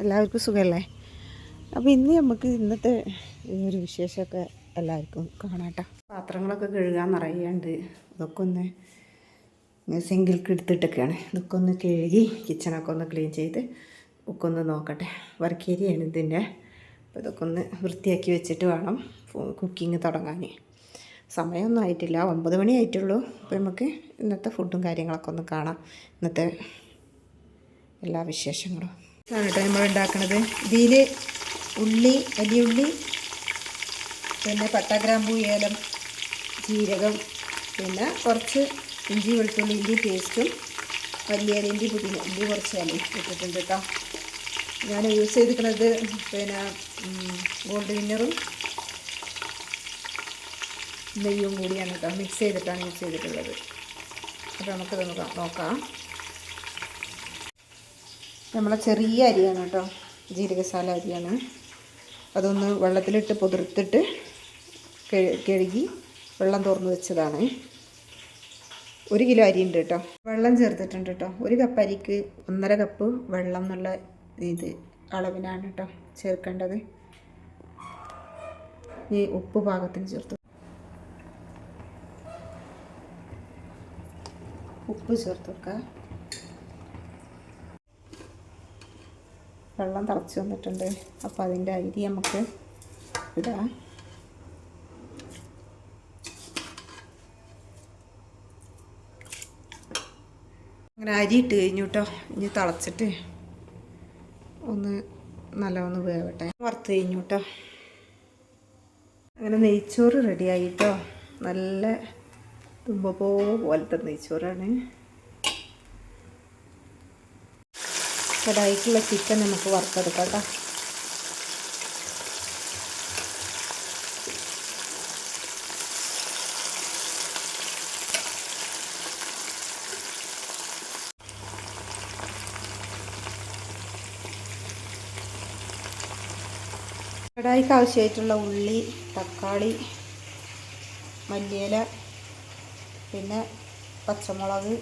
എല്ലാവർക്കും സുഖമല്ലേ? അപ്പോൾ ഇന്ന് നമുക്ക് ഇന്നത്തെ ഒരു വിശേഷമൊക്കെ എല്ലാവർക്കും കാണാട്ടോ. പാത്രങ്ങളൊക്കെ കഴുകാൻ നിറയുണ്ട്. ഇതൊക്കെ ഒന്ന് സിങ്കിൽക്ക് എടുത്തിട്ടൊക്കെയാണ്. ഇതൊക്കെ ഒന്ന് കഴുകി കിച്ചണൊക്കെ ഒന്ന് ക്ലീൻ ചെയ്ത് ഒക്കെ ഒന്ന് നോക്കട്ടെ. വർക്ക് ഏരിയയാണ് ഇതിൻ്റെ. അപ്പോൾ ഇതൊക്കെ ഒന്ന് വൃത്തിയാക്കി വെച്ചിട്ട് വേണം കുക്കിംഗ് തുടങ്ങാൻ. സമയമൊന്നും ആയിട്ടില്ല, 9 മണി ആയിട്ടുള്ളൂ. അപ്പോൾ നമുക്ക് ഇന്നത്തെ ഫുഡും കാര്യങ്ങളൊക്കെ ഒന്ന് കാണാം. ഇന്നത്തെ എല്ലാ വിശേഷങ്ങളും ആണ് കേട്ടോ നമ്മൾ ഉണ്ടാക്കുന്നത്. ഇതിൽ ഉള്ളി, വലിയുള്ളി, പിന്നെ പട്ട, ഗ്രാമ്പൂ, ഏലം, ജീരകം, പിന്നെ കുറച്ച് ഇഞ്ചി വെളുത്തുള്ളിൻ്റെ പേസ്റ്റും വലിയേലിൻ്റെ പുതിന ഇഞ്ചി കുറച്ച് ഇലയും ഇട്ടിട്ടുണ്ട് കേട്ടോ. ഞാൻ യൂസ് ചെയ്തിരിക്കുന്നത് പിന്നെ ഗോൾഡ് വിന്നറും നെയ്യും കൂടിയാണ് കേട്ടോ. മിക്സ് ചെയ്തിട്ടാണ് യൂസ് ചെയ്തിട്ടുള്ളത്. അപ്പോൾ നമുക്കത് നോക്കാം. നമ്മളെ ചെറിയ അരിയാണ് കേട്ടോ, ജീരകശാല അരിയാണ്. അതൊന്ന് വെള്ളത്തിലിട്ട് പുതിർത്തിട്ട് കഴുകി വെള്ളം തുറന്ന് വെച്ചതാണ്. 1 കിലോ അരി ഉണ്ട് കേട്ടോ. വെള്ളം ചേർത്തിട്ടുണ്ട് കേട്ടോ. 1 കപ്പ് അരിക്ക് 1.5 കപ്പ് വെള്ളം എന്നുള്ള ഇത് അളവിനാണ് കേട്ടോ ചേർക്കേണ്ടത്. ഈ ഉപ്പ് പാകത്തിന് ചേർത്തു. ഉപ്പ് ചേർത്ത് വെക്കുക. വെള്ളം തിളച്ച് വന്നിട്ടുണ്ട്. അപ്പോൾ അതിൻ്റെ അരി നമുക്ക് ഇടാം. അങ്ങനെ അരി ഇട്ട് കഴിഞ്ഞു കേട്ടോ. ഇനി തിളച്ചിട്ട് ഒന്ന് നല്ലൊന്ന് വേവട്ടെ. വറുത്ത് കഴിഞ്ഞു കേട്ടോ. അങ്ങനെ നെയ്ച്ചോറ് റെഡിയായി കേട്ടോ. നല്ല തുമ്പപ്പോ പോലത്തെ നെയ്ച്ചോറാണ്. കടായിക്കുള്ള ചിക്കൻ നമുക്ക് വറുത്തെടുക്കാം കേട്ടോ. കടായിക്ക് ആവശ്യമായിട്ടുള്ള ഉള്ളി, തക്കാളി, മല്ലിയില, പിന്നെ പച്ചമുളക്,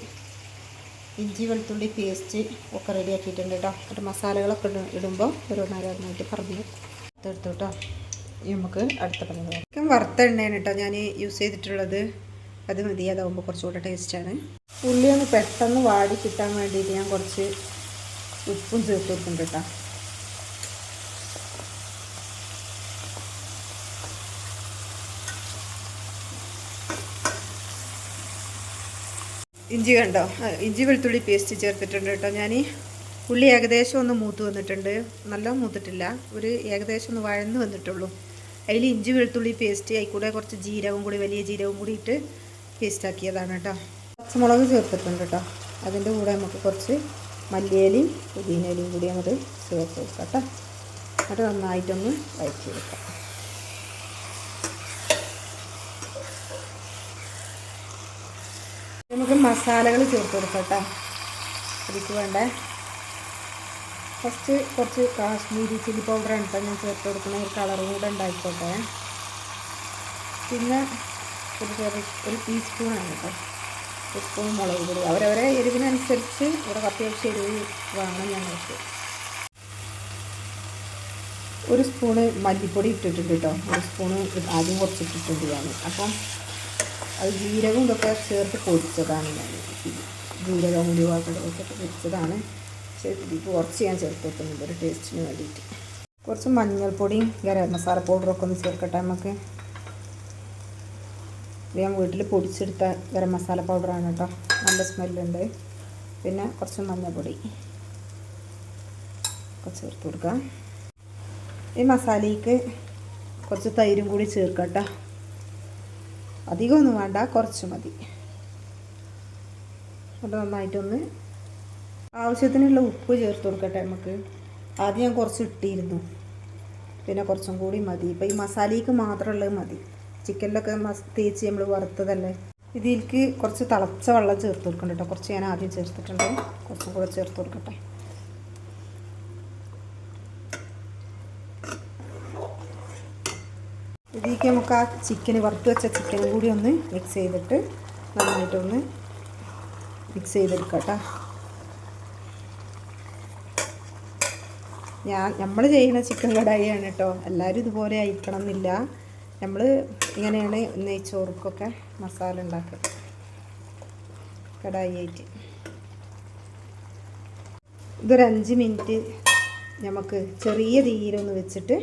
ഇഞ്ചി വെളുത്തുള്ളി പേസ്റ്റ് ഒക്കെ റെഡിയാക്കിയിട്ടുണ്ട് കേട്ടോ. ഒരു മസാലകളൊക്കെ ഇടുമ്പോൾ ഓരോന്നായിട്ട് പറഞ്ഞു എടുത്തു കേട്ടോ. നമുക്ക് അടുത്ത പണി നോക്കാം. വറുത്ത എണ്ണയാണ് കേട്ടോ ഞാൻ യൂസ് ചെയ്തിട്ടുള്ളത്. അത് മതി, അതാവുമ്പോൾ കുറച്ചുകൂടെ ടേസ്റ്റാണ്. ഉള്ളി ഒന്ന് പെട്ടെന്ന് വാടി കിട്ടാൻ വേണ്ടിയിട്ട് ഞാൻ കുറച്ച് ഉപ്പും ചേർത്ത് കൊടുക്കുന്നുണ്ട് കേട്ടോ. ഇഞ്ചി കണ്ടോ, ഇഞ്ചി വെളുത്തുള്ളി പേസ്റ്റ് ചേർത്തിട്ടുണ്ട് കേട്ടോ. ഞാൻ ഉള്ളി ഏകദേശം ഒന്ന് മൂത്ത് വന്നിട്ടുണ്ട്. നല്ല മൂത്തിട്ടില്ല, ഒരു ഏകദേശം ഒന്ന് വഴന്ന് വന്നിട്ടുള്ളൂ. അതിൽ ഇഞ്ചി വെളുത്തുള്ളി പേസ്റ്റ്, അതിൽ കൂടെ കുറച്ച് ജീരകവും കൂടി, വലിയ ജീരകവും കൂടി ഇട്ട് പേസ്റ്റ് ആക്കിയതാണ് കേട്ടോ. പച്ചമുളക് ചേർത്തിട്ടുണ്ട് കേട്ടോ. അതിൻ്റെ കൂടെ നമുക്ക് കുറച്ച് മല്ലിയിലയും പുതിനയിലയും കൂടി അങ്ങോട്ട് ചേർത്ത് കൊടുക്കാം കേട്ടോ. എന്നിട്ട് നന്നായിട്ടൊന്ന് വഴറ്റി കൊടുക്കാം. നമുക്ക് മസാലകൾ ചേർത്ത് കൊടുക്കാം കേട്ടോ. അതിക്ക് വേണ്ട ഫസ്റ്റ് കുറച്ച് കാശ്മീരി ചില്ലി പൗഡറാണ് കേട്ടോ ഞാൻ ചേർത്ത് കൊടുക്കുന്ന. ഒരു കളറും കൂടെ ഉണ്ടായിക്കോട്ടെ. പിന്നെ ഒരു ടീസ്പൂണാണ് കേട്ടോ, ടീസ്പൂൺ മുളക് പൊടി. അവരവരെ എരിവിനനുസരിച്ച് ഇവിടെ അത്യാവശ്യം എരിവ് വേണം ഞങ്ങൾക്ക്. 1 സ്പൂണ് മല്ലിപ്പൊടി ഇട്ടിട്ടുണ്ട് കേട്ടോ. 1 സ്പൂണ് ആദ്യം കുറച്ചിട്ടിട്ടുണ്ട് ഞാൻ. അപ്പം അത് ജീരകം ഇതൊക്കെ ചേർത്ത് പൊടിച്ചതാണ് ഞാൻ. ജീരകം ഉലുവാക്ക വെച്ചിട്ട് പൊടിച്ചതാണ്. പക്ഷേ ഇതിപ്പോൾ കുറച്ച് ഞാൻ ചേർത്ത് വെക്കുന്നുണ്ട് ഒരു ടേസ്റ്റിന് വേണ്ടിയിട്ട്. കുറച്ച് മഞ്ഞൾപ്പൊടിയും ഗരം മസാല പൗഡറൊക്കെ ഒന്ന് ചേർക്കട്ടെ നമുക്ക്. ഇത് ഞാൻ വീട്ടിൽ പൊടിച്ചെടുത്ത ഗരം മസാല പൗഡറാണ് കേട്ടോ. നല്ല സ്മെല്ലുണ്ട്. പിന്നെ കുറച്ച് മഞ്ഞൾപ്പൊടി ഒക്കെ ചേർത്ത് കൊടുക്കാം. ഈ മസാലയ്ക്ക് കുറച്ച് തൈരും കൂടി ചേർക്കാം കേട്ടോ. അധികമൊന്നും വേണ്ട, കുറച്ച് മതി. അത് നന്നായിട്ടൊന്ന് ആവശ്യത്തിനുള്ള ഉപ്പ് ചേർത്ത് കൊടുക്കട്ടെ നമുക്ക്. ആദ്യം ഞാൻ കുറച്ച് ഇട്ടിരുന്നു, പിന്നെ കുറച്ചും കൂടി മതി. ഇപ്പോൾ ഈ മസാലയ്ക്ക് മാത്രമുള്ളത് മതി. ചിക്കനിലൊക്കെ തേച്ച് നമ്മൾ വറുത്തതല്ലേ. ഇതിലേക്ക് കുറച്ച് തിളച്ച വെള്ളം ചേർത്ത് കൊടുക്കണം കേട്ടോ. കുറച്ച് ഞാൻ ആദ്യം ചേർത്തിട്ടുണ്ട്, കുറച്ചും കൂടെ ചേർത്ത് കൊടുക്കട്ടെ. ഇതിലേക്ക് നമുക്ക് ആ ചിക്കന് വറുത്ത് വെച്ച ചിക്കനും കൂടി ഒന്ന് മിക്സ് ചെയ്തിട്ട് നന്നായിട്ടൊന്ന് മിക്സ് ചെയ്തെടുക്കാം കേട്ടോ. നമ്മൾ ചെയ്യുന്ന ചിക്കൻ കടായിയാണ് കേട്ടോ. എല്ലാവരും ഇതുപോലെ അയക്കണം എന്നില്ല. നമ്മൾ ഇങ്ങനെയാണ് നെയ്ച്ചോറുക്കൊക്കെ മസാല ഉണ്ടാക്കുക, കടായി ആയിട്ട്. ഇതൊരു 5 മിനിറ്റ് നമുക്ക് ചെറിയ തീയിലൊന്ന് വെച്ചിട്ട്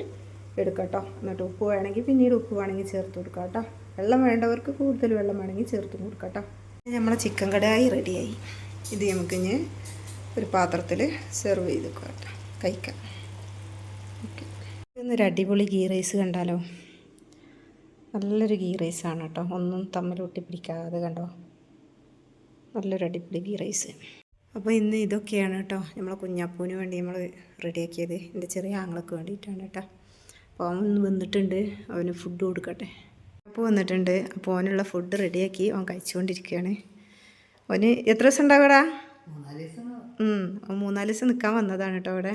എടുക്കാം കേട്ടോ. എന്നിട്ട് ഉപ്പ് വേണമെങ്കിൽ പിന്നീട് ഉപ്പ് വേണമെങ്കിൽ ചേർത്ത് കൊടുക്കാം കേട്ടോ. വെള്ളം വേണ്ടവർക്ക് കൂടുതൽ വെള്ളം വേണമെങ്കിൽ ചേർത്ത് കൊടുക്കാം കേട്ടോ. നമ്മളെ ചിക്കൻ കടായി റെഡിയായി. ഇത് നമുക്കിനി ഒരു പാത്രത്തിൽ സെർവ് ചെയ്ത് വെക്കാം കേട്ടോ, കഴിക്കാം. ഓക്കെ, ഇന്നൊരു അടിപൊളി ഗീ റൈസ് കണ്ടാലോ. നല്ലൊരു ഗീ റൈസാണ് കേട്ടോ, ഒന്നും തമ്മിലൊട്ടി പിടിക്കാതെ കണ്ടോ. നല്ലൊരു അടിപൊളി ഗീ റൈസ്. അപ്പോൾ ഇന്ന് ഇതൊക്കെയാണ് കേട്ടോ നമ്മളെ കുഞ്ഞാപ്പൂവിന് വേണ്ടി നമ്മൾ റെഡിയാക്കിയത്. എൻ്റെ ചെറിയ ആങ്ങൾക്ക് വേണ്ടിയിട്ടാണ് കേട്ടോ. അപ്പോൾ അവൻ വന്നിട്ടുണ്ട്, അവന് ഫുഡ് കൊടുക്കട്ടെ. അപ്പോൾ വന്നിട്ടുണ്ട്. അപ്പോൾ അവനുള്ള ഫുഡ് റെഡിയാക്കി അവൻ കഴിച്ചുകൊണ്ടിരിക്കുകയാണ്. അവന് എത്ര ദിവസം ഉണ്ടാവുകടാ? 3-4 ദിവസം നിൽക്കാൻ വന്നതാണ് കേട്ടോ അവിടെ.